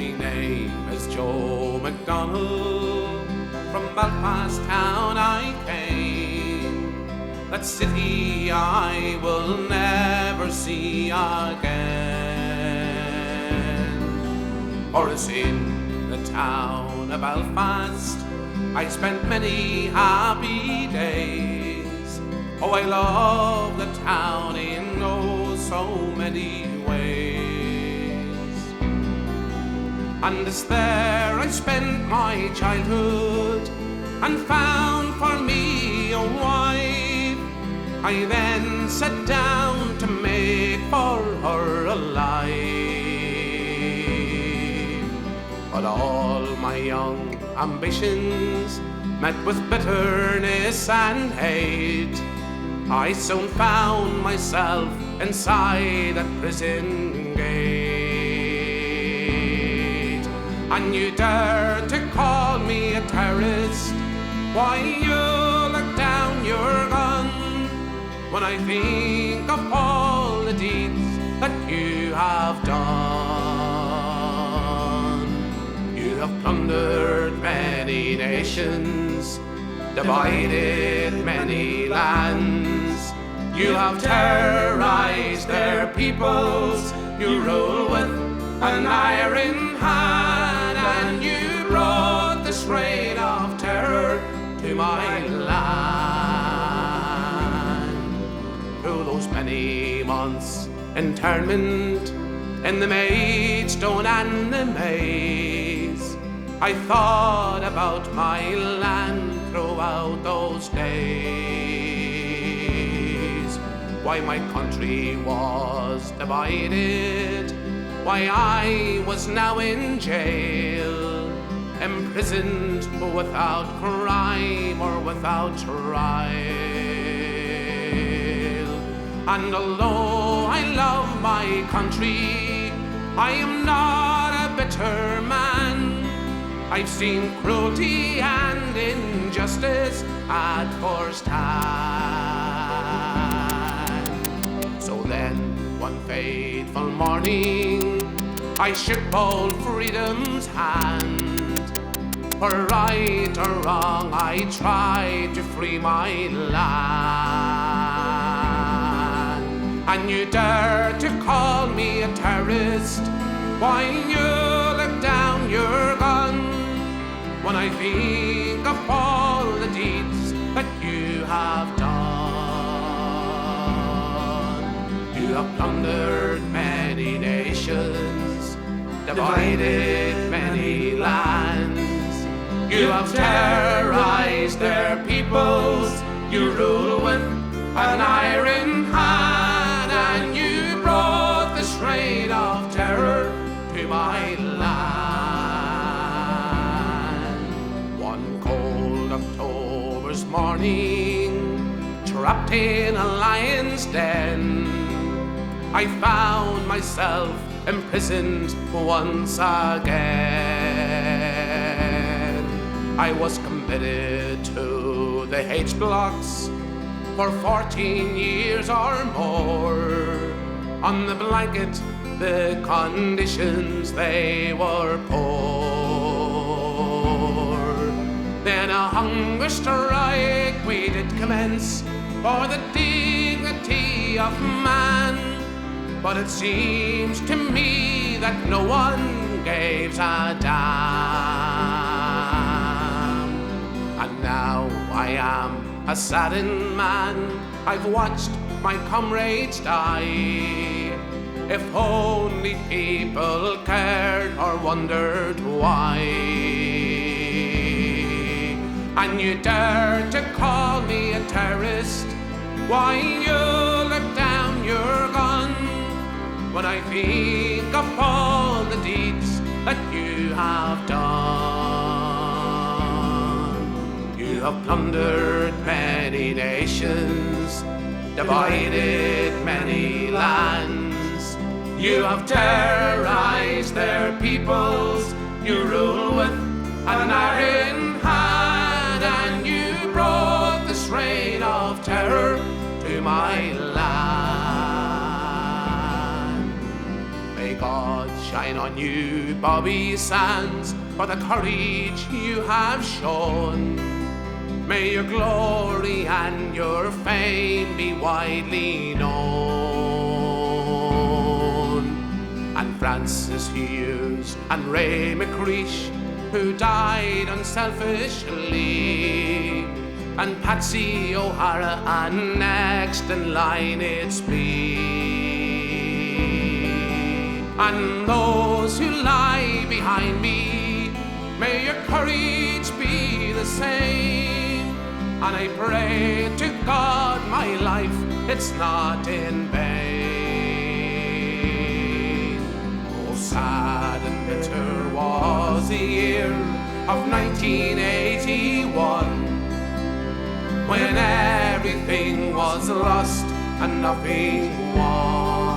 My name is Joe McDonald, from Belfast town I came. That city I will never see again. For it's in the town of Belfast I spent many happy days. Oh, I love the town in oh so many ways. And it's there I spent my childhood and found for me a wife. I then sat down to make for her a life. But all my young ambitions met with bitterness and hate. I soon found myself inside a prison gate. And you dare to call me a terrorist? Why, you look down your gun when I think of all the deeds that you have done. You have plundered many nations, divided many lands. You have terrorized their peoples. You rule with an iron hand, and you brought this reign of terror to my land. Through those many months internment in the Maidstone and the Maze, I thought about my land throughout those days. Why my country was divided, why I was now in jail, imprisoned without crime or without trial. And although I love my country, I am not a bitter man. I've seen cruelty and injustice at first hand. So then, one fateful morning, I shook bold freedom's hand. For right or wrong, I tried to free my land. And you dare to call me a terrorist? Why, you look down your gun when I think of all the deeds that you have done. You have plundered many nations, divided many lands. You have terrorized their peoples. You rule with an iron hand, and you brought this reign of terror to my land. One cold October's morning, trapped in a lion's den, I found myself imprisoned once again. I was committed to the H blocks for 14 years or more. On the blanket, the conditions, they were poor. Then a hunger strike we did commence for the dignity of man. But it seems to me that no one gave a damn. And now I am a saddened man. I've watched my comrades die. If only people cared or wondered why. And you dare to call me a terrorist? Why, you look down your gun when I think of all the deeds that you have done. You have plundered many nations, divided many lands. You have terrorized their peoples. You rule with an iron hand, and you brought this reign of terror to my land. May God God shine on you, Bobby Sands, for the courage you have shown. May your glory and your fame be widely known. And Francis Hughes and Ray McCreesh, who died unselfishly, and Patsy O'Hara, and next in line it's me. And those who lie behind me, may your courage be the same. And I pray to God my life, it's not in vain. Oh, sad and bitter was the year of 1981, when everything was lost and nothing won.